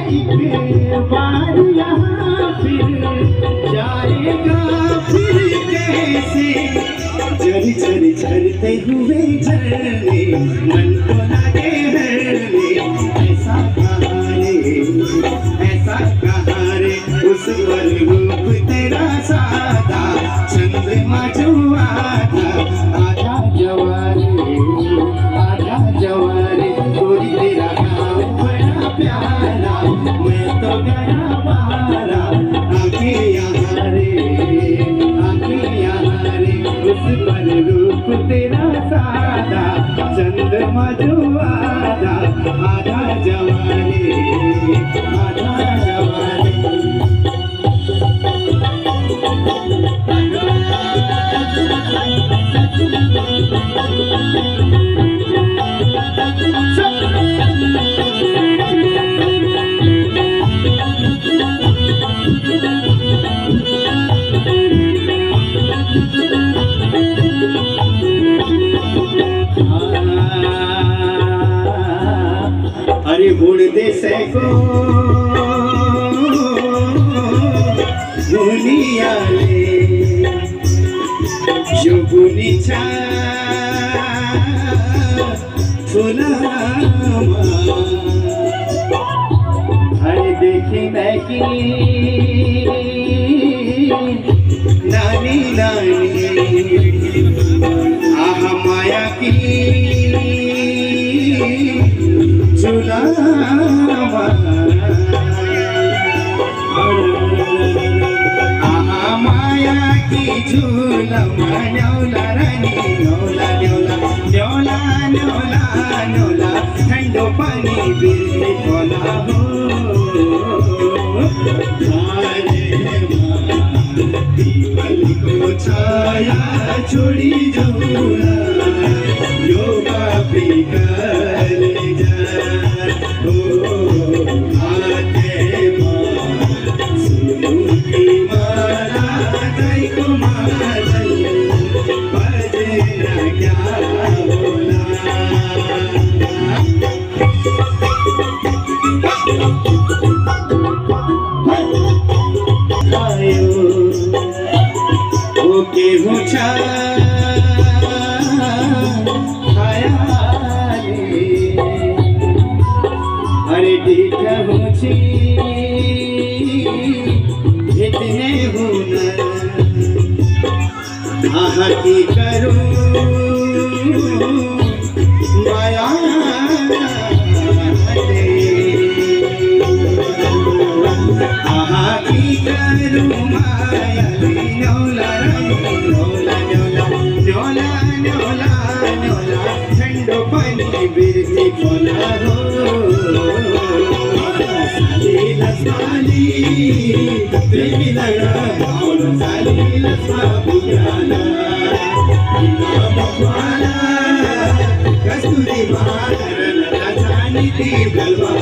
एक बार यहाँ फिर जाएगा फिर कैसे। झर झर झरते हुए झरने मन को लगे हरने। ऐसा कहाँ रे उस पर रूप तेरा सादा चंद्रमा जो आधा आधा जवारे गोरी तेरा काम बड़ा प्यारा। मैं तो गया मारा आके यहाँ रे उस पर रूप तेरा सादा चंद्रमा जो आधा आधा जवारे आधा जवारे। अरे बुड़ दे सको दुनियाले यो बुनिछा फुलामा। अरे देखी मैं कि नानी नानी आहा माया की झुलावा। आहा माया की झुलावा न्योला रानी न्योला न्योला न्योला न्योला न्योला ठंडो पानी बिरते खोला हो। पीपल को छाया छोड़ी जोड़ा योगा पी कर जा ओ आते सुनु की मारा दई को मारई बजना क्या बोला। ओके मुझा खाया रे अरे ठीक मुझे इतने हुनर आहा की करूं माया आहा की करूं माया न्योला न्योला न्योला न्योला न्योला न्योला ठंडो पानी बिरती खोला हो। साली लसाली प्रेमी लगा और साली लसा बुझाना कस्तूरी मारन जानी थी गलवा